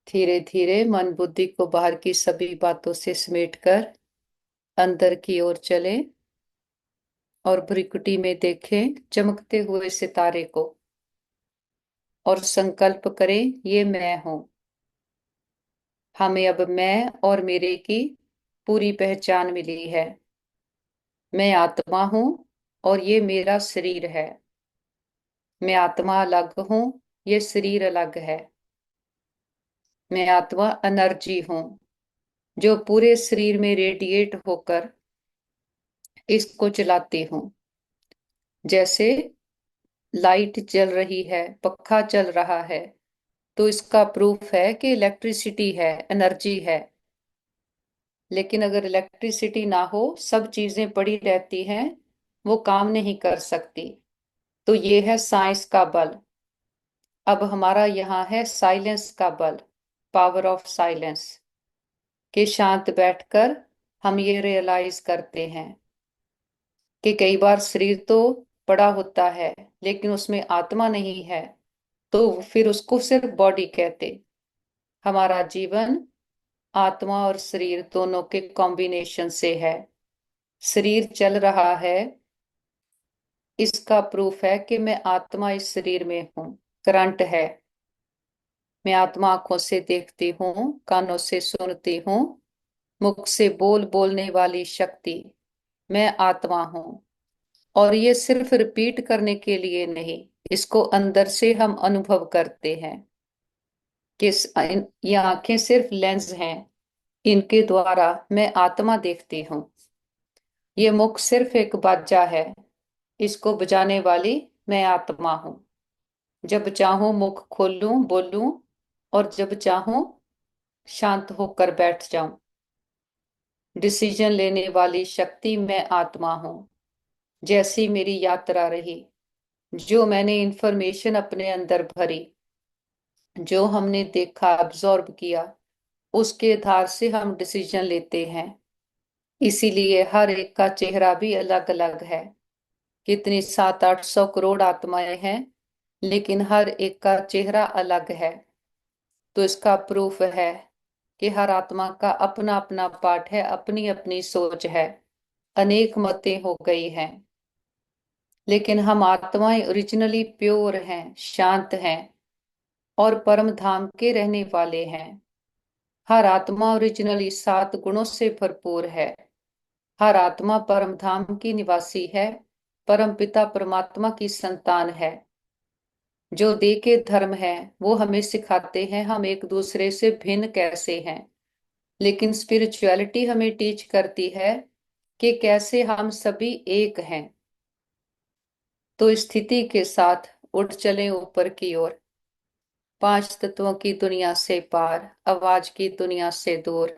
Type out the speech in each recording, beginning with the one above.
धीरे धीरे मन बुद्धि को बाहर की सभी बातों से समेटकर अंदर की ओर चले और भ्रिकुटी में देखें चमकते हुए सितारे को और संकल्प करें, ये मैं हूं। हमें अब मैं और मेरे की पूरी पहचान मिली है। मैं आत्मा हूं और ये मेरा शरीर है। मैं आत्मा अलग हूं, ये शरीर अलग है। मैं आत्मा एनर्जी हूं जो पूरे शरीर में रेडिएट होकर इसको चलाती हूं। जैसे लाइट जल रही है, पंखा चल रहा है, तो इसका प्रूफ है कि इलेक्ट्रिसिटी है, एनर्जी है। लेकिन अगर इलेक्ट्रिसिटी ना हो, सब चीजें पड़ी रहती हैं, वो काम नहीं कर सकती। तो ये है साइंस का बल। अब हमारा यहाँ है साइलेंस का बल, पावर ऑफ साइलेंस। कि शांत बैठकर हम ये रियलाइज करते हैं कि कई बार शरीर तो पड़ा होता है लेकिन उसमें आत्मा नहीं है, तो फिर उसको सिर्फ बॉडी कहते। हमारा जीवन आत्मा और शरीर दोनों के कॉम्बिनेशन से है। शरीर चल रहा है, इसका प्रूफ है कि मैं आत्मा इस शरीर में हूँ। करंट है। मैं आत्मा आंखों से देखती हूँ, कानों से सुनती हूँ, मुख से बोलने वाली शक्ति। मैं आत्मा हूँ। और ये सिर्फ रिपीट करने के लिए नहीं, इसको अंदर से हम अनुभव करते हैं कि ये आंखें सिर्फ लेंस हैं, इनके द्वारा मैं आत्मा देखती हूँ। ये मुख सिर्फ एक बाजा है, इसको बजाने वाली मैं आत्मा हूँ। जब चाहूं मुख खोलूं बोलूं, और जब चाहूं शांत होकर बैठ जाऊं। डिसीजन लेने वाली शक्ति मैं आत्मा हूँ। जैसी मेरी यात्रा रही, जो मैंने इंफॉर्मेशन अपने अंदर भरी, जो हमने देखा अब्जॉर्ब किया, उसके आधार से हम डिसीजन लेते हैं। इसीलिए हर एक का चेहरा भी अलग अलग है। कितनी 700-800 करोड़ आत्माएं हैं, लेकिन हर एक का चेहरा अलग है। तो इसका प्रूफ है कि हर आत्मा का अपना अपना पाठ है, अपनी अपनी सोच है। अनेक मतें हो गई हैं, लेकिन हम आत्माएं ओरिजिनली प्योर हैं, शांत हैं और परम धाम के रहने वाले हैं। हर आत्मा ओरिजिनली 7 गुणों से भरपूर है। हर आत्मा परम धाम की निवासी है, परम पिता परमात्मा की संतान है। जो देह के धर्म है वो हमें सिखाते हैं हम एक दूसरे से भिन्न कैसे हैं, लेकिन स्पिरिचुअलिटी हमें टीच करती है कि कैसे हम सभी एक हैं। तो स्थिति के साथ उठ चले ऊपर की ओर, 5 तत्वों की दुनिया से पार, आवाज की दुनिया से दूर।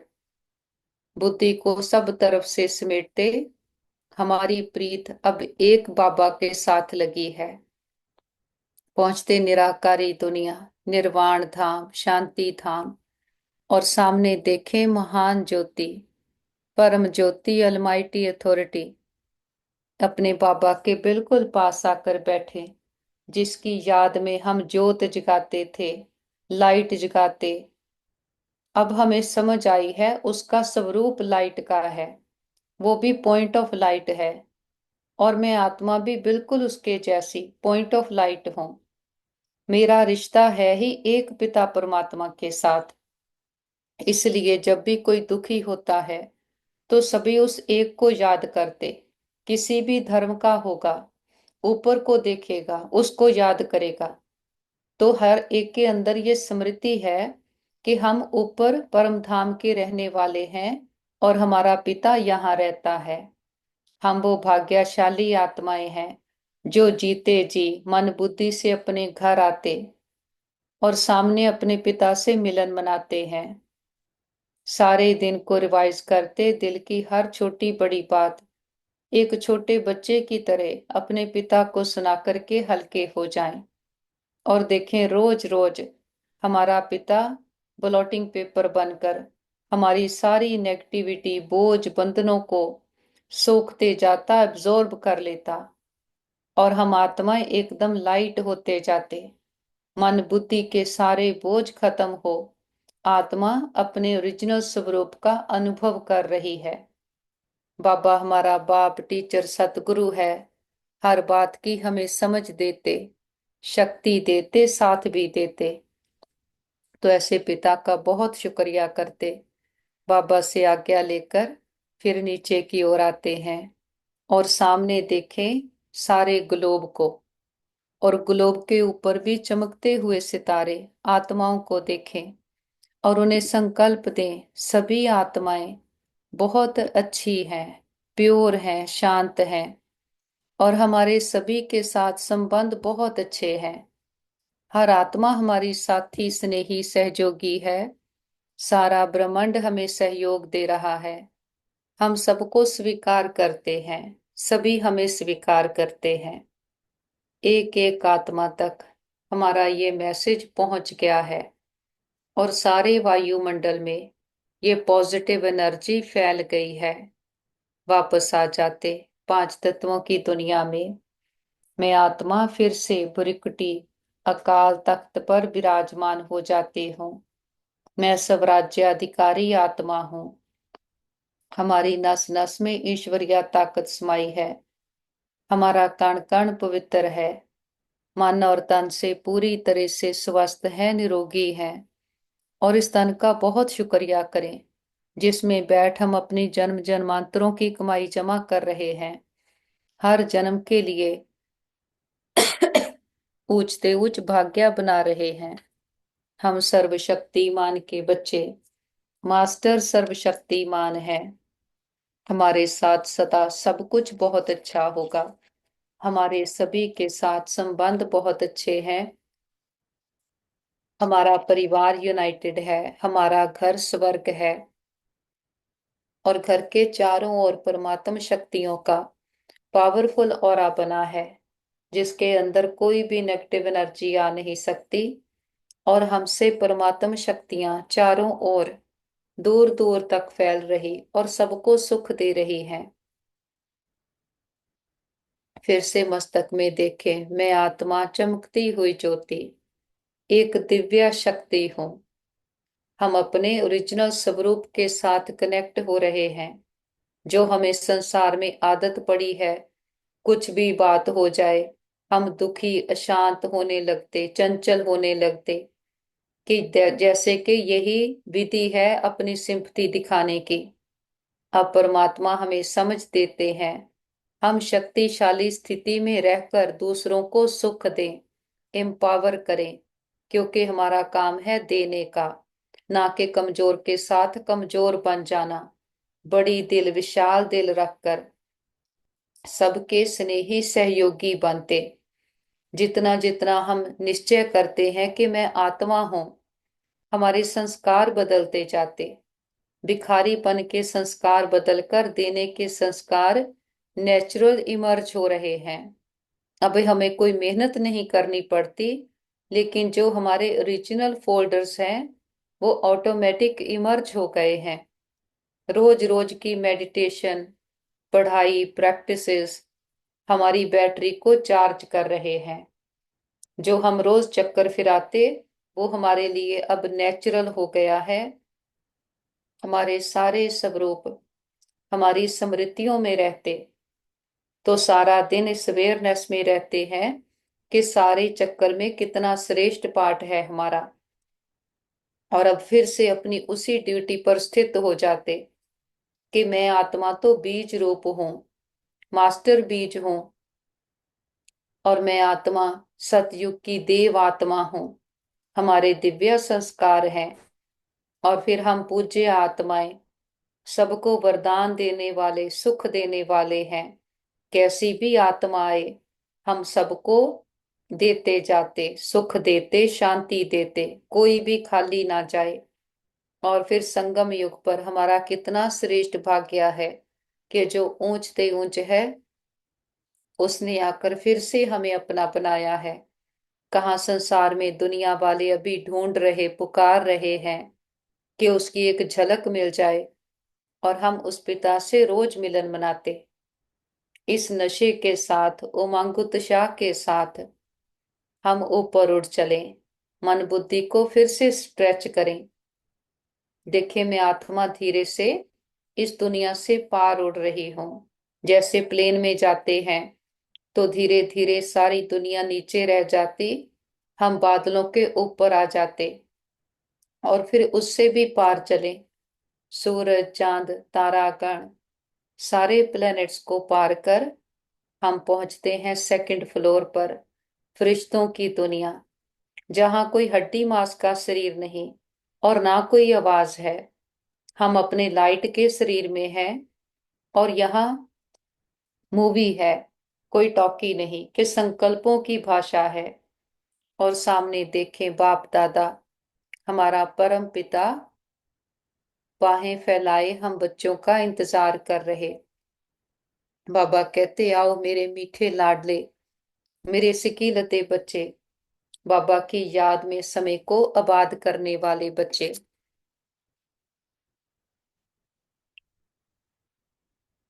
बुद्धि को सब तरफ से समेटते हमारी प्रीत अब एक बाबा के साथ लगी है। पहुंचते निराकारी दुनिया, निर्वाण धाम, शांति धाम, और सामने देखें महान ज्योति, परम ज्योति, अलमाइटी अथॉरिटी अपने बाबा के बिल्कुल पास आकर बैठे, जिसकी याद में हम ज्योत जगाते थे, लाइट जगाते। अब हमें समझ आई है उसका स्वरूप लाइट का है, वो भी पॉइंट ऑफ लाइट है। और मैं आत्मा भी बिल्कुल उसके जैसी पॉइंट ऑफ लाइट हूं। मेरा रिश्ता है ही एक पिता परमात्मा के साथ। इसलिए जब भी कोई दुखी होता है तो सभी उस एक को याद करते। किसी भी धर्म का होगा, ऊपर को देखेगा, उसको याद करेगा। तो हर एक के अंदर ये स्मृति है कि हम ऊपर परम धाम के रहने वाले हैं और हमारा पिता यहाँ रहता है। हम वो भाग्यशाली आत्माएं हैं जो जीते जी मन बुद्धि से अपने घर आते और सामने अपने पिता से मिलन मनाते हैं। सारे दिन को रिवाइज करते, दिल की हर छोटी बड़ी बात एक छोटे बच्चे की तरह अपने पिता को सुना करके हल्के हो जाएं। और देखें रोज रोज हमारा पिता ब्लॉटिंग पेपर बनकर हमारी सारी नेगेटिविटी, बोझ, बंधनों को सोखते जाता, एब्जॉर्ब कर लेता, और हम आत्माएं एकदम लाइट होते जाते। मन बुद्धि के सारे बोझ खत्म हो आत्मा अपने ओरिजिनल स्वरूप का अनुभव कर रही है। बाबा हमारा बाप टीचर सतगुरु है। हर बात की हमें समझ देते, शक्ति देते, साथ भी देते। तो ऐसे पिता का बहुत शुक्रिया करते। बाबा से आज्ञा लेकर फिर नीचे की ओर आते हैं और सामने देखें सारे ग्लोब को, और ग्लोब के ऊपर भी चमकते हुए सितारे आत्माओं को देखें और उन्हें संकल्प दें, सभी आत्माएं बहुत अच्छी हैं, प्योर हैं, शांत हैं, और हमारे सभी के साथ संबंध बहुत अच्छे हैं। हर आत्मा हमारी साथी, स्नेही, सहयोगी है। सारा ब्रह्मांड हमें सहयोग दे रहा है। हम सबको स्वीकार करते हैं, सभी हमें स्वीकार करते हैं। एक एक आत्मा तक हमारा ये मैसेज पहुंच गया है और सारे वायुमंडल में ये पॉजिटिव एनर्जी फैल गई है। वापस आ जाते पांच तत्वों की दुनिया में। मैं आत्मा फिर से बुरिकटी अकाल तख्त पर विराजमान हो जाती हूँ। मैं स्वराज्याधिकारी आत्मा हूँ। हमारी नस नस में ईश्वरीय ताकत समाई है। हमारा कण कण पवित्र है। मन और तन से पूरी तरह से स्वस्थ है, निरोगी है। और इस तन का बहुत शुक्रिया करें जिसमें बैठ हम अपनी जन्म जन्मांतरों की कमाई जमा कर रहे हैं। हर जन्म के लिए ऊंचते ऊंच भाग्य बना रहे हैं। हम सर्वशक्तिमान के बच्चे, मास्टर सर्वशक्तिमान है। हमारे साथ सदा सब कुछ बहुत अच्छा होगा। हमारे सभी के साथ संबंध बहुत अच्छे हैं। हमारा परिवार यूनाइटेड है। हमारा घर स्वर्ग है और घर के चारों ओर परमात्म शक्तियों का पावरफुल ऑरा बना है, जिसके अंदर कोई भी नेगेटिव एनर्जी आ नहीं सकती। और हमसे परमात्म शक्तियां चारों ओर दूर दूर तक फैल रही और सबको सुख दे रही हैं। फिर से मस्तक में देखें, मैं आत्मा चमकती हुई ज्योति, एक दिव्य शक्ति हूं। हम अपने ओरिजिनल स्वरूप के साथ कनेक्ट हो रहे हैं। जो हमें संसार में आदत पड़ी है, कुछ भी बात हो जाए हम दुखी, अशांत होने लगते, चंचल होने लगते, कि जैसे कि यही विधि है अपनी सिंपथी दिखाने की। अब परमात्मा हमें समझ देते हैं। हम शक्तिशाली स्थिति में रहकर दूसरों को सुख दें, एम्पावर करें, क्योंकि हमारा काम है देने का, ना कि कमजोर के साथ कमजोर बन जाना। बड़ी दिल, विशाल दिल रखकर सबके स्नेही सहयोगी बनते। जितना जितना हम निश्चय करते हैं कि मैं आत्मा हूं, हमारे संस्कार बदलते जाते। भिखारीपन के संस्कार बदलकर देने के संस्कार नेचुरल इमर्ज हो रहे हैं। अब हमें कोई मेहनत नहीं करनी पड़ती, लेकिन जो हमारे ओरिजिनल फोल्डर्स हैं वो ऑटोमेटिक इमर्ज हो गए हैं। रोज रोज की मेडिटेशन, पढ़ाई, प्रैक्टिसेस हमारी बैटरी को चार्ज कर रहे हैं। जो हम रोज चक्कर फिराते वो हमारे लिए अब नेचुरल हो गया है। हमारे सारे स्वरूप हमारी स्मृतियों में रहते तो सारा दिन इस अवेयरनेस में रहते हैं कि सारे चक्कर में कितना श्रेष्ठ पाठ है हमारा। और अब फिर से अपनी उसी ड्यूटी पर स्थित हो जाते कि मैं आत्मा तो बीज रूप हूं, मास्टर बीज हूं, और मैं आत्मा सतयुग की देव आत्मा हूं। हमारे दिव्य संस्कार हैं और फिर हम पूज्य आत्माएं, सबको वरदान देने वाले, सुख देने वाले हैं। कैसी भी आत्मा आए हम सबको देते जाते, सुख देते, शांति देते, कोई भी खाली ना जाए। और फिर संगम युग पर हमारा कितना श्रेष्ठ भाग्य है कि जो ऊंचते ऊंच है उसने आकर फिर से हमें अपना बनाया है। कहाँ संसार में दुनिया वाले अभी ढूंढ रहे, पुकार रहे हैं कि उसकी एक झलक मिल जाए, और हम उस पिता से रोज मिलन मनाते। इस नशे के साथ, उमंग उत्साह के साथ हम ऊपर उठ चलें, मन बुद्धि को फिर से स्ट्रेच करें, देखे मैं आत्मा धीरे से इस दुनिया से पार उड़ रही हूँ। जैसे प्लेन में जाते हैं तो धीरे धीरे सारी दुनिया नीचे रह जाती, हम बादलों के ऊपर आ जाते और फिर उससे भी पार चले। सूरज, चांद, तारागण, सारे प्लैनेट्स को पार कर हम पहुंचते हैं सेकंड फ्लोर पर, फरिश्तों की दुनिया, जहां कोई हड्डी मांस का शरीर नहीं और ना कोई आवाज है। हम अपने लाइट के शरीर में हैं और यहाँ मूवी है, कोई टॉकी नहीं कि संकल्पों की भाषा है। और सामने देखें बाप दादा, हमारा परम पिता, बाहें फैलाए हम बच्चों का इंतजार कर रहे। बाबा कहते आओ मेरे मीठे लाडले, मेरे सिकीलते बच्चे, बाबा की याद में समय को आबाद करने वाले बच्चे।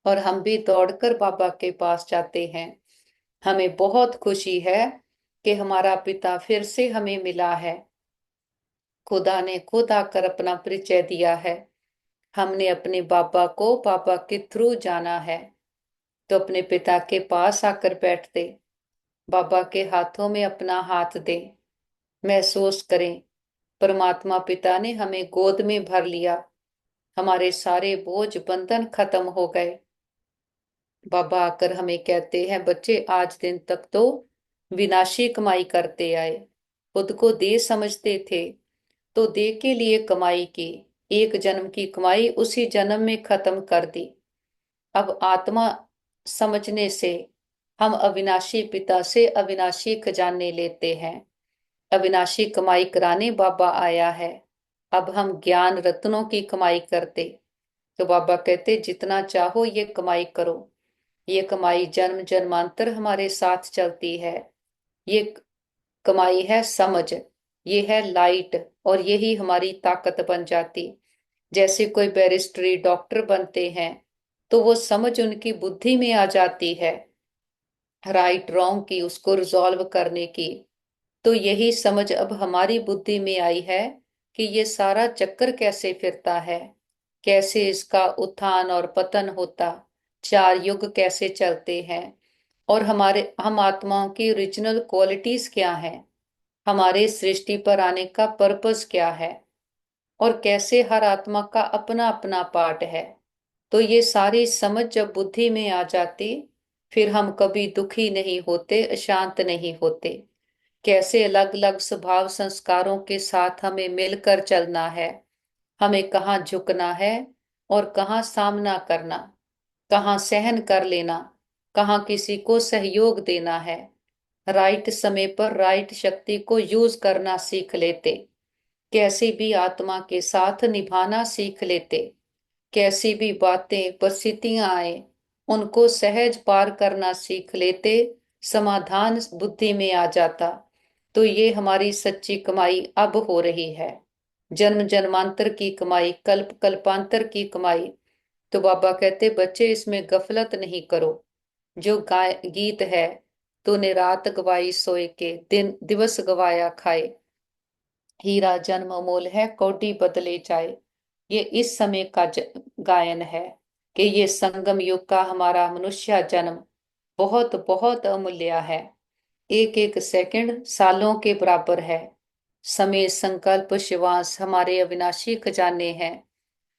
और हम भी दौड़कर बाबा के पास जाते हैं। हमें बहुत खुशी है कि हमारा पिता फिर से हमें मिला है। खुदा ने खुद आकर अपना परिचय दिया है। हमने अपने बाबा को बाबा के थ्रू जाना है। तो अपने पिता के पास आकर बैठते, बाबा के हाथों में अपना हाथ दें, महसूस करें परमात्मा पिता ने हमें गोद में भर लिया, हमारे सारे बोझ बंधन खत्म हो गए। बाबा आकर हमें कहते हैं बच्चे आज दिन तक तो विनाशी कमाई करते आए, खुद को दे समझते थे तो दे के लिए कमाई की, एक जन्म की कमाई उसी जन्म में खत्म कर दी। अब आत्मा समझने से हम अविनाशी पिता से अविनाशी खजाने लेते हैं। अविनाशी कमाई कराने बाबा आया है। अब हम ज्ञान रत्नों की कमाई करते। तो बाबा कहते जितना चाहो ये कमाई करो। ये कमाई जन्म जन्मांतर हमारे साथ चलती है। ये कमाई है समझ, ये है लाइट, और यही हमारी ताकत बन जाती। जैसे कोई बैरिस्ट्री डॉक्टर बनते हैं तो वो समझ उनकी बुद्धि में आ जाती है, राइट रॉन्ग की उसको रिजॉल्व करने की। तो यही समझ अब हमारी बुद्धि में आई है कि ये सारा चक्कर कैसे फिरता है, कैसे इसका उत्थान और पतन होता, चार युग कैसे चलते हैं, और हम आत्माओं की ओरिजिनल क्वालिटीज क्या हैं, हमारे सृष्टि पर आने का पर्पस क्या है, और कैसे हर आत्मा का अपना अपना पार्ट है। तो ये सारी समझ जब बुद्धि में आ जाती, फिर हम कभी दुखी नहीं होते, अशांत नहीं होते। कैसे अलग अलग स्वभाव संस्कारों के साथ हमें मिलकर चलना है, हमें कहाँ झुकना है और कहाँ सामना करना, कहाँ सहन कर लेना, कहाँ किसी को सहयोग देना है। राइट समय पर राइट शक्ति को यूज करना सीख लेते, कैसी भी आत्मा के साथ निभाना सीख लेते, कैसी भी बातें परिस्थितियां आए उनको सहज पार करना सीख लेते, समाधान बुद्धि में आ जाता। तो ये हमारी सच्ची कमाई अब हो रही है, जन्म जन्मांतर की कमाई, कल्प कल्पांतर की कमाई। तो बाबा कहते बच्चे इसमें गफलत नहीं करो। जो गाय गीत है, तूने रात गवाई सोए के, दिन दिवस गवाया खाए, हीरा जन्म अमोल है कौड़ी बदले जाए। ये इस समय का गायन है कि ये संगम युग का हमारा मनुष्य जन्म बहुत बहुत अमूल्य है। एक एक सेकंड सालों के बराबर है। समय, संकल्प, श्वास हमारे अविनाशी खजाने हैं।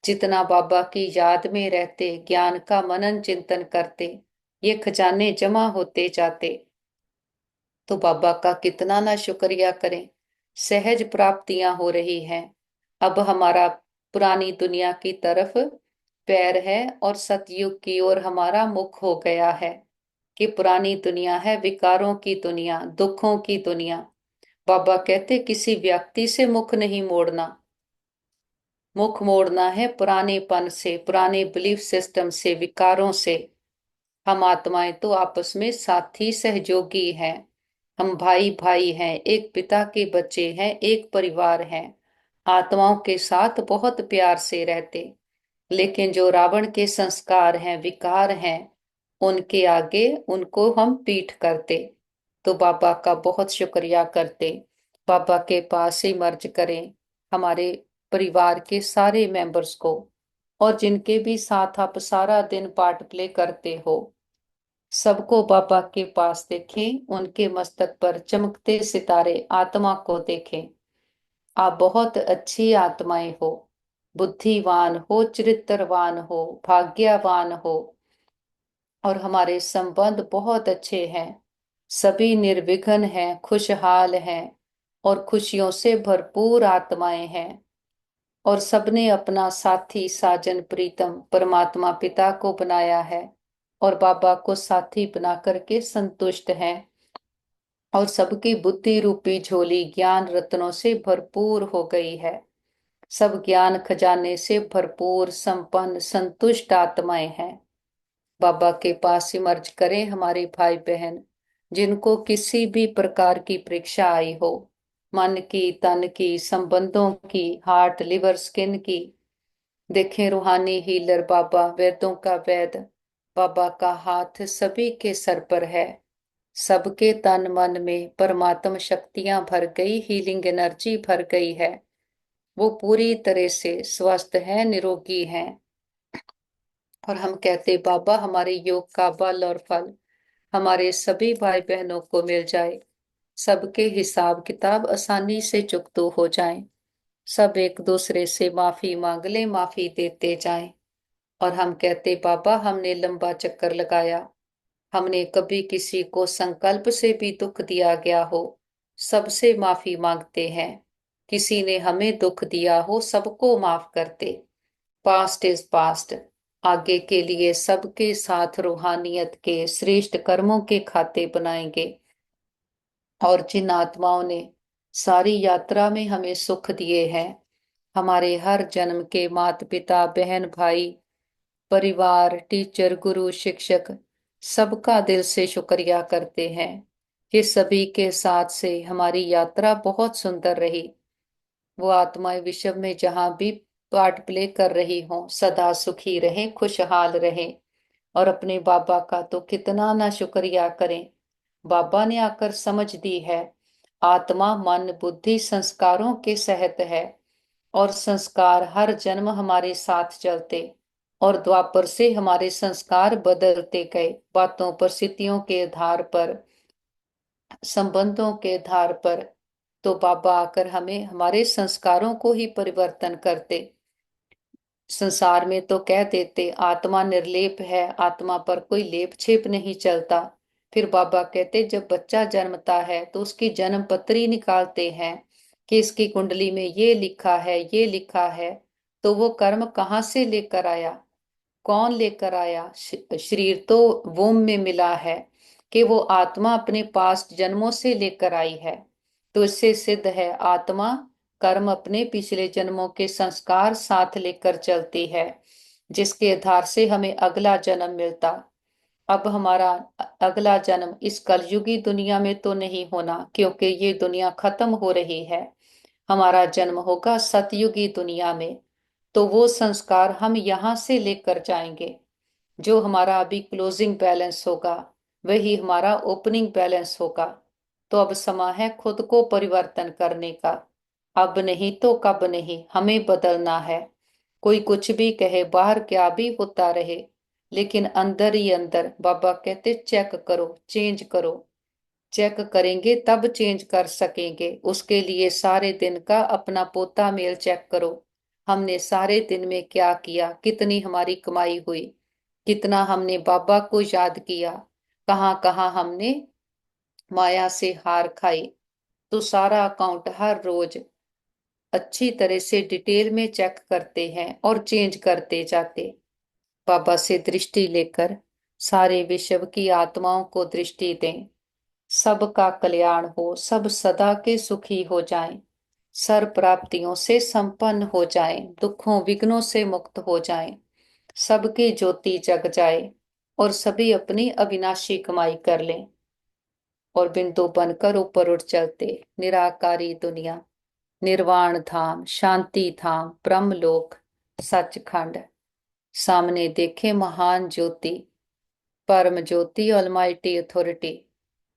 जितना बाबा की याद में रहते, ज्ञान का मनन चिंतन करते, ये खजाने जमा होते जाते। तो बाबा का कितना ना शुक्रिया करें, सहज प्राप्तियां हो रही हैं। अब हमारा पुरानी दुनिया की तरफ पैर है और सतयुग की ओर हमारा मुख हो गया है। कि पुरानी दुनिया है विकारों की दुनिया, दुखों की दुनिया। बाबा कहते किसी व्यक्ति से मुख नहीं मोड़ना, मुख मोड़ना है पुरानेपन से, पुराने बिलीफ सिस्टम से, विकारों से। हम आत्माएं तो आपस में साथी सहयोगी हैं, हम भाई भाई हैं, एक पिता के बच्चे हैं, एक परिवार हैं। आत्माओं के साथ बहुत प्यार से रहते, लेकिन जो रावण के संस्कार हैं, विकार हैं, उनके आगे उनको हम पीठ करते। तो बाबा का बहुत शुक्रिया करते, बाबा के पास ही मर्ज करें, हमारे परिवार के सारे मेंबर्स को, और जिनके भी साथ आप सारा दिन पार्ट प्ले करते हो, सबको बाबा के पास देखें। उनके मस्तक पर चमकते सितारे आत्मा को देखें। आप बहुत अच्छी आत्माएं हो, बुद्धिवान हो, चरित्रवान हो, भाग्यवान हो, और हमारे संबंध बहुत अच्छे हैं। सभी निर्विघ्न हैं, खुशहाल हैं, और खुशियों से भरपूर आत्माएं हैं। और सबने अपना साथी साजन प्रीतम परमात्मा पिता को बनाया है, और बाबा को साथी बना करके संतुष्ट हैं। और सबकी बुद्धि रूपी झोली ज्ञान रत्नों से भरपूर हो गई है। सब ज्ञान खजाने से भरपूर संपन्न संतुष्ट आत्माएं हैं। बाबा के पास इमर्ज करें हमारे भाई बहन, जिनको किसी भी प्रकार की परीक्षा आई हो, मन की, तन की, संबंधों की, हार्ट, लिवर, स्किन की। देखें रूहानी हीलर बाबा, वेदों का वेद बाबा का हाथ सभी के सर पर है। सबके तन मन में परमात्म शक्तियां भर गई, हीलिंग एनर्जी भर गई है। वो पूरी तरह से स्वस्थ है, निरोगी हैं। और हम कहते बाबा हमारे योग का बल और फल हमारे सभी भाई बहनों को मिल जाए। सबके हिसाब किताब आसानी से चुकतो हो जाएं। सब एक दूसरे से माफी मांग ले, माफी देते जाएं। और हम कहते बाबा हमने लंबा चक्कर लगाया, हमने कभी किसी को संकल्प से भी दुख दिया गया हो, सबसे माफी मांगते हैं। किसी ने हमें दुख दिया हो, सबको माफ करते। Past is past. आगे के लिए सबके साथ रूहानियत के श्रेष्ठ कर्मों के खाते बनाएंगे। और जिन आत्माओं ने सारी यात्रा में हमें सुख दिए हैं, हमारे हर जन्म के माता पिता, बहन, भाई, परिवार, टीचर, गुरु, शिक्षक, सबका दिल से शुक्रिया करते हैं। ये सभी के साथ से हमारी यात्रा बहुत सुंदर रही। वो आत्माएं विश्व में जहां भी पार्ट प्ले कर रही हों, सदा सुखी रहें, खुशहाल रहें। और अपने बाबा का तो कितना ना शुक्रिया करें। बाबा ने आकर समझ दी है, आत्मा मन बुद्धि संस्कारों के सहत है, और संस्कार हर जन्म हमारे साथ चलते। और द्वापर से हमारे संस्कार बदलते गए, बातों, परिस्थितियों के आधार पर, संबंधों के आधार पर। तो बाबा आकर हमें हमारे संस्कारों को ही परिवर्तन करते। संसार में तो कह देते आत्मा निर्लेप है, आत्मा पर कोई लेप छेप नहीं चलता। फिर बाबा कहते जब बच्चा जन्मता है तो उसकी जन्म पत्री निकालते हैं कि इसकी कुंडली में ये लिखा है, ये लिखा है। तो वो कर्म कहाँ से लेकर आया, कौन लेकर आया? शरीर तो वोम में मिला है, कि वो आत्मा अपने पास जन्मों से लेकर आई है। तो इससे सिद्ध है आत्मा कर्म अपने पिछले जन्मों के संस्कार साथ लेकर चलती है, जिसके आधार से हमें अगला जन्म मिलता। अब हमारा अगला जन्म इस कलयुगी दुनिया में तो नहीं होना, क्योंकि ये दुनिया खत्म हो रही है। हमारा जन्म होगा सतयुगी दुनिया में। तो वो संस्कार हम यहाँ से लेकर जाएंगे। जो हमारा अभी क्लोजिंग बैलेंस होगा, वही हमारा ओपनिंग बैलेंस होगा। तो अब समय है खुद को परिवर्तन करने का। अब नहीं तो कब नहीं, हमें बदलना है। कोई कुछ भी कहे, बाहर क्या भी होता रहे, लेकिन अंदर ही अंदर बाबा कहते चेक करो, चेंज करो। चेक करेंगे तब चेंज कर सकेंगे। उसके लिए सारे दिन का अपना पोता मेल चेक करो। हमने सारे दिन में क्या किया, कितनी हमारी कमाई हुई, कितना हमने बाबा को याद किया, कहाँ कहाँ हमने माया से हार खाई। तो सारा अकाउंट हर रोज अच्छी तरह से डिटेल में चेक करते हैं और चेंज करते जाते। बाबा से दृष्टि लेकर सारे विश्व की आत्माओं को दृष्टि दें। सबका कल्याण हो, सब सदा के सुखी हो जाएं, सर्व प्राप्तियों से संपन्न हो जाएं, दुखों विघ्नों से मुक्त हो जाएं, सबकी ज्योति जग जाए, और सभी अपनी अविनाशी कमाई कर लें, और बिंदु बनकर ऊपर उठ चलते। निराकारी दुनिया, निर्वाण धाम, शांति धाम, ब्रह्मलोक, सचखंड। सामने देखे महान ज्योति, परम ज्योति, ऑलमाइटी अथॉरिटी,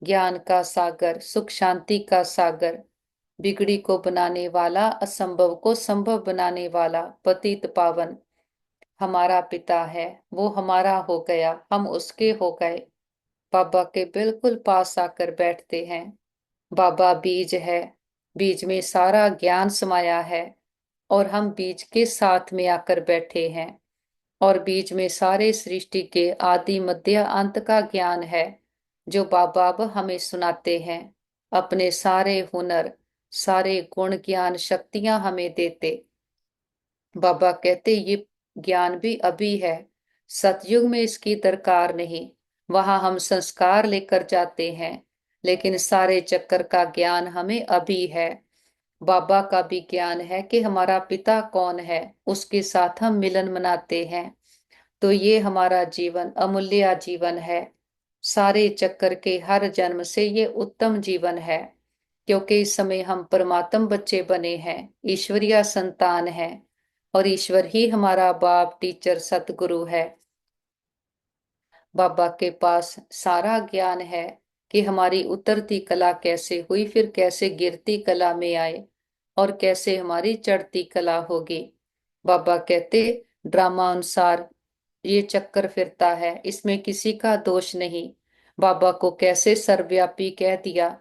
ज्ञान का सागर, सुख शांति का सागर, बिगड़ी को बनाने वाला, असंभव को संभव बनाने वाला, पतित पावन हमारा पिता है। वो हमारा हो गया, हम उसके हो गए। बाबा के बिल्कुल पास आकर बैठते हैं। बाबा बीज है, बीज में सारा ज्ञान समाया है, और हम बीज के साथ में आकर बैठे हैं। और बीज में सारे सृष्टि के आदि मध्य अंत का ज्ञान है, जो बाबा अब हमें सुनाते हैं। अपने सारे हुनर, सारे गुण, ज्ञान, शक्तियां हमें देते। बाबा कहते ये ज्ञान भी अभी है, सतयुग में इसकी दरकार नहीं। वहां हम संस्कार लेकर जाते हैं, लेकिन सारे चक्कर का ज्ञान हमें अभी है। बाबा का भी ज्ञान है कि हमारा पिता कौन है, उसके साथ हम मिलन मनाते हैं। तो ये हमारा जीवन अमूल्य जीवन है। सारे चक्कर के हर जन्म से ये उत्तम जीवन है, क्योंकि इस समय हम परमात्म बच्चे बने हैं, ईश्वरीय संतान हैं, और ईश्वर ही हमारा बाप, टीचर, सतगुरु है। बाबा के पास सारा ज्ञान है कि हमारी उतरती कला कैसे हुई, फिर कैसे गिरती कला में आए, और कैसे हमारी चढ़ती कला होगी। बाबा कहते ड्रामा अनुसार ये चक्कर फिरता है, इसमें किसी का दोष नहीं। बाबा को कैसे सर्वव्यापी कह दिया,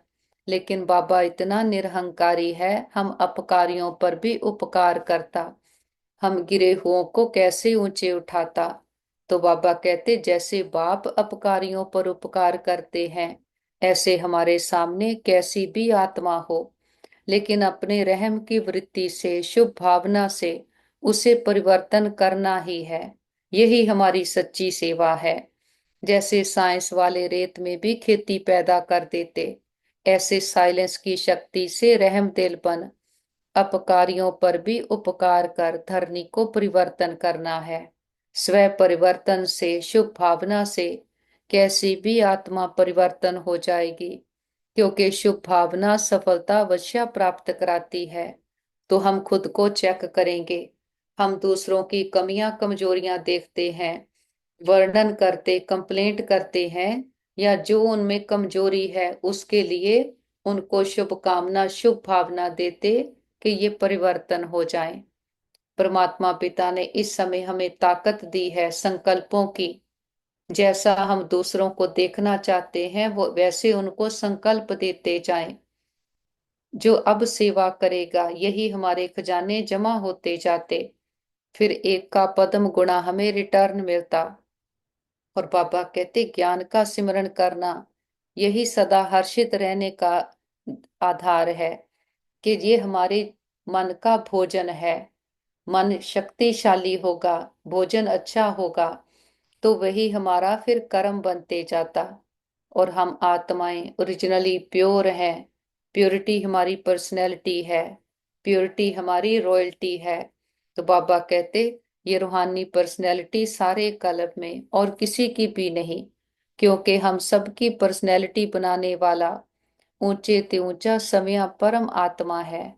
लेकिन बाबा इतना निरहंकारी है, हम अपकारियों पर भी उपकार करता, हम गिरे हुओं को कैसे ऊंचे उठाता। तो बाबा कहते जैसे बाप अपकारियों पर उपकार करते हैं, ऐसे हमारे सामने कैसी भी आत्मा हो, लेकिन अपने रहम की वृत्ति से, शुभ भावना से उसे परिवर्तन करना ही है। यही हमारी सच्ची सेवा है। जैसे साइंस वाले रेत में भी खेती पैदा कर देते, ऐसे साइलेंस की शक्ति से रहम दिल बन अपकारियों पर भी उपकार कर धरनी को परिवर्तन करना है। स्व परिवर्तन से, शुभ भावना से कैसी भी आत्मा परिवर्तन हो जाएगी, क्योंकि शुभ भावना सफलता अवश्य प्राप्त कराती है। तो हम खुद को चेक करेंगे। हम दूसरों की कमियां कमजोरियां देखते हैं, वर्णन करते, कंप्लेंट करते हैं, या जो उनमें कमजोरी है उसके लिए उनको शुभकामना, शुभ भावना देते कि ये परिवर्तन हो जाए। परमात्मा पिता ने इस समय हमें ताकत दी है संकल्पों की। जैसा हम दूसरों को देखना चाहते हैं, वो वैसे उनको संकल्प देते जाएं। जो अब सेवा करेगा, यही हमारे खजाने जमा होते जाते, फिर एक का पद्म गुणा हमें रिटर्न मिलता। और बाबा कहते ज्ञान का सिमरण करना यही सदा हर्षित रहने का आधार है, कि ये हमारे मन का भोजन है। मन शक्तिशाली होगा, भोजन अच्छा होगा, तो वही हमारा फिर कर्म बनते जाता। और हम आत्माएं ओरिजिनली प्योर हैं। प्योरिटी हमारी पर्सनैलिटी है, प्योरिटी हमारी रॉयल्टी है। तो बाबा कहते ये रूहानी पर्सनैलिटी सारे कल्प में और किसी की भी नहीं, क्योंकि हम सबकी पर्सनैलिटी बनाने वाला ऊंचे ते ऊंचा समय परम आत्मा है।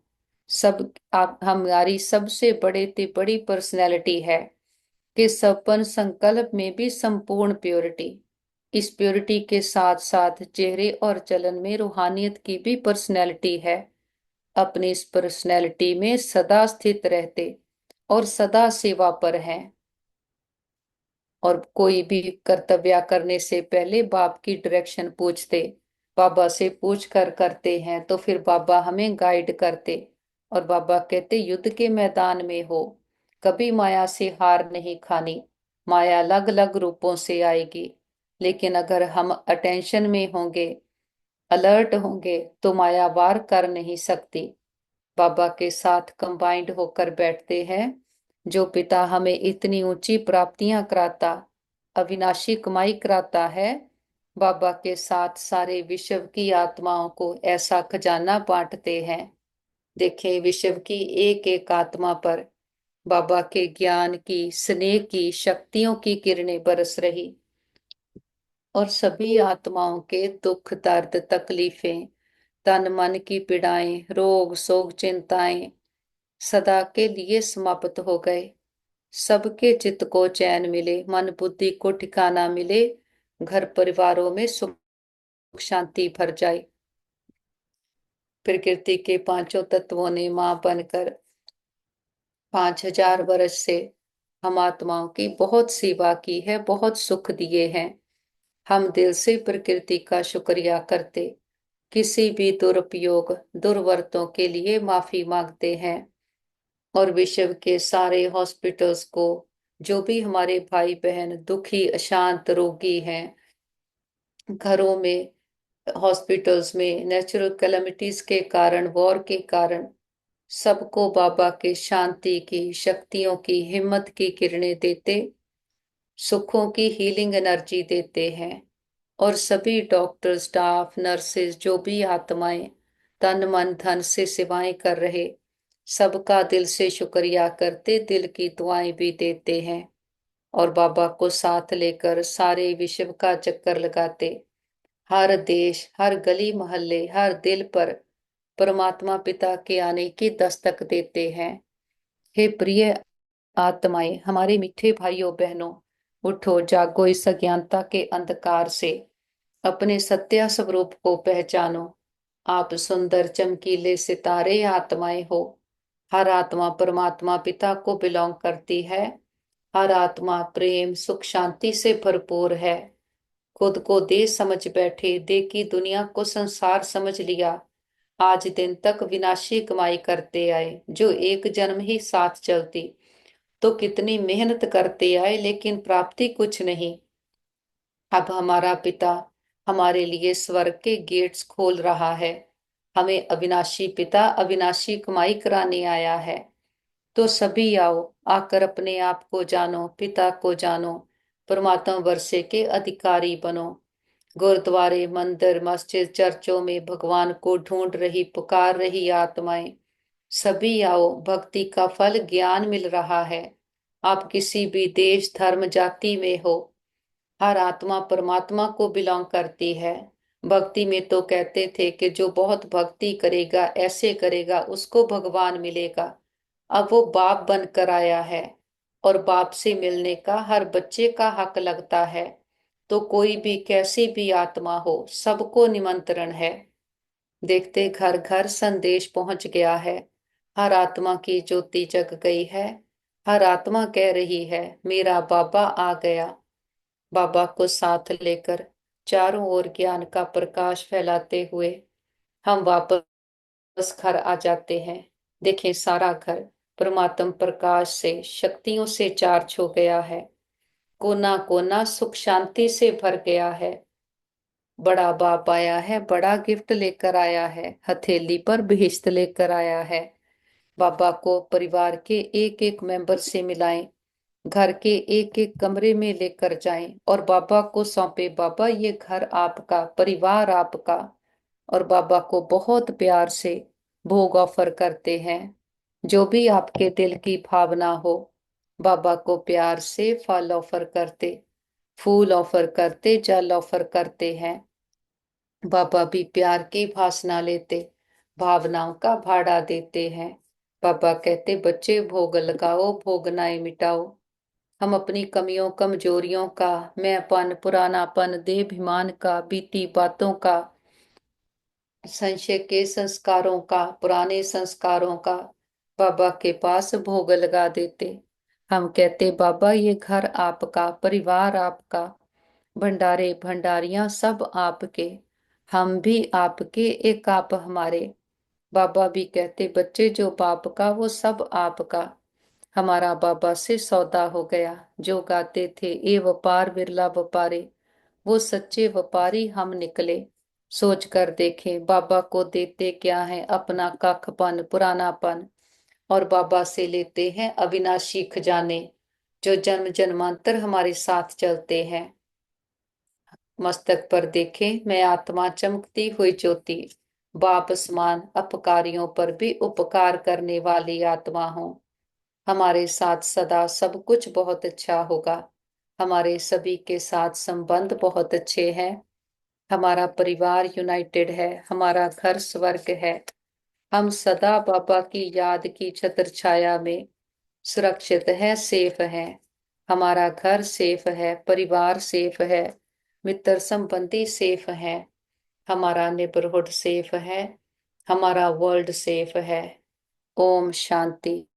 सब आप हमारी सबसे बड़े ते बड़ी पर्सनैलिटी है, कि सपन संकल्प में भी संपूर्ण प्योरिटी। इस प्योरिटी के साथ साथ चेहरे और चलन में रूहानियत की भी पर्सनैलिटी है। अपनी इस पर्सनैलिटी में सदा स्थित रहते और सदा सेवा पर हैं। और कोई भी कर्तव्य करने से पहले बाप की डायरेक्शन पूछते, बाबा से पूछ कर करते हैं, तो फिर बाबा हमें गाइड करते। और बाबा कहते युद्ध के मैदान में हो, कभी माया से हार नहीं खानी। माया अलग अलग रूपों से आएगी, लेकिन अगर हम अटेंशन में होंगे, अलर्ट होंगे, तो माया वार कर नहीं सकती। बाबा के साथ कंबाइंड होकर बैठते हैं। जो पिता हमें इतनी ऊंची प्राप्तियां कराता, अविनाशी कमाई कराता है, बाबा के साथ सारे विश्व की आत्माओं को ऐसा खजाना बांटते हैं। देखें विश्व की एक एक आत्मा पर बाबा के ज्ञान की, स्नेह की, शक्तियों की किरणें बरस रही, और सभी आत्माओं के दुख, दर्द, तकलीफें, तन मन की पीड़ाएं, रोग शोक, चिंताएं सदा के लिए समाप्त हो गए। सबके चित्त को चैन मिले, मन बुद्धि को ठिकाना मिले, घर परिवारों में सुख शांति भर जाए। प्रकृति के पांचों तत्वों ने मां बनकर 5000 वर्ष से हम आत्माओं की बहुत सेवा की है, बहुत सुख दिए हैं। हम दिल से प्रकृति का शुक्रिया करते, किसी भी दुरुपयोग दुर्वर्तों के लिए माफी मांगते हैं। और विश्व के सारे हॉस्पिटल्स को, जो भी हमारे भाई बहन दुखी अशांत रोगी हैं, घरों में, हॉस्पिटल्स में नेचुरल कैलेमिटीज के कारण, वॉर के कारण, सबको बाबा के शांति की, शक्तियों की, हिम्मत की किरणें देते, सुखों की हीलिंग एनर्जी देते हैं। और सभी डॉक्टर, स्टाफ, नर्सेज, जो भी आत्माएं तन मन धन से सेवाएं कर रहे, सबका दिल से शुक्रिया करते, दिल की दुआएं भी देते हैं। और बाबा को साथ लेकर सारे विश्व का चक्कर लगाते, हर देश, हर गली मोहल्ले, हर दिल पर परमात्मा पिता के आने की दस्तक देते हैं। हे प्रिय आत्माएं, हमारे मीठे भाइयों बहनों, उठो, जागो, इस अज्ञानता के अंधकार से अपने सत्य स्वरूप को पहचानो। आप सुंदर चमकीले सितारे आत्माएं हो। हर आत्मा परमात्मा पिता को बिलोंग करती है। हर आत्मा प्रेम सुख शांति से भरपूर है। खुद को दे समझ बैठे, दे की दुनिया को संसार समझ लिया। आज दिन तक विनाशी कमाई करते आए, जो एक जन्म ही साथ चलती, तो कितनी मेहनत करते आए, लेकिन प्राप्ति कुछ नहीं। अब हमारा पिता हमारे लिए स्वर्ग के गेट्स खोल रहा है। हमें अविनाशी पिता अविनाशी कमाई कराने आया है। तो सभी आओ, आकर अपने आप को जानो, पिता को जानो, परमात्मा वर्षे के अधिकारी बनो। गुरुद्वारे, मंदिर, मस्जिद, चर्चों में भगवान को ढूंढ रही, पुकार रही आत्माएं, सभी आओ। भक्ति का फल ज्ञान मिल रहा है। आप किसी भी देश धर्म जाति में हो, हर आत्मा परमात्मा को बिलोंग करती है। भक्ति में तो कहते थे कि जो बहुत भक्ति करेगा, ऐसे करेगा, उसको भगवान मिलेगा। अब वो बाप बनकर आया है, और बाप से मिलने का हर बच्चे का हक लगता है। तो कोई भी कैसी भी आत्मा हो, सबको निमंत्रण है। देखते घर घर संदेश पहुंच गया है। हर आत्मा की ज्योति जग गई है। हर आत्मा कह रही है, मेरा बाबा आ गया। बाबा को साथ लेकर चारों ओर ज्ञान का प्रकाश फैलाते हुए हम वापस घर आ जाते हैं। देखें, सारा घर परमात्म प्रकाश से, शक्तियों से चार्ज हो गया है। कोना कोना सुख शांति से भर गया है। बड़ा बाप आया है, बड़ा गिफ्ट लेकर आया है, हथेली पर बेहिश्त लेकर आया है। बाबा को परिवार के एक एक मेंबर से मिलाएं, घर के एक एक कमरे में लेकर जाएं और बाबा को सौंपे, बाबा ये घर आपका, परिवार आपका। और बाबा को बहुत प्यार से भोग ऑफर करते हैं। जो भी आपके दिल की भावना हो, बाबा को प्यार से फल ऑफर करते, फूल ऑफर करते, जल ऑफर करते हैं। बाबा भी प्यार की भाषणा लेते, भावनाओं का भाड़ा देते हैं। बाबा कहते, बच्चे भोग लगाओ, भोगनाएं मिटाओ। हम अपनी कमियों कमजोरियों का, मैंपन, पुरानापन, देहाभिमान का, बीती बातों का, संशय के संस्कारों का, पुराने संस्कारों का बाबा के पास भोग लगा देते। हम कहते, बाबा ये घर आपका, परिवार आपका, भंडारे भंडारियां सब आपके, हम भी आपके, एक आप हमारे। बाबा भी कहते, बच्चे जो बाप का वो सब आपका। हमारा बाबा से सौदा हो गया। जो गाते थे, ए व्यापार विरला व्यापारे, वो सच्चे व्यापारी हम निकले। सोच कर देखें, बाबा को देते क्या है, अपना कखपन, पुरानापन, और बाबा से लेते हैं अविनाशी खजाने, जो जन्म जन्मांतर हमारे साथ चलते हैं। मस्तक पर देखें, मैं आत्मा चमकती हुई ज्योति, बाप समान अपकारियों पर भी उपकार करने वाली आत्मा हूँ। हमारे साथ सदा सब कुछ बहुत अच्छा होगा। हमारे सभी के साथ संबंध बहुत अच्छे हैं। हमारा परिवार यूनाइटेड है। हमारा घर स्वर्ग है। हम सदा बाबा की याद की छत्र छाया में सुरक्षित है, सेफ है। हमारा घर सेफ है, परिवार सेफ है, मित्र संबंधी सेफ है, हमारा नेबरहुड सेफ है। हमारा वर्ल्ड सेफ है। ओम शांति।